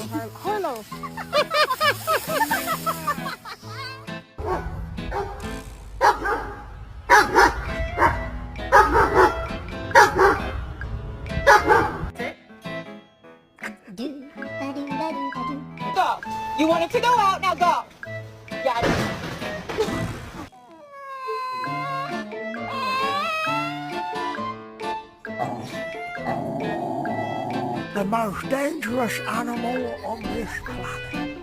Harlow. Go. You want it to go out, now go. Got it. The most dangerous animal on this planet.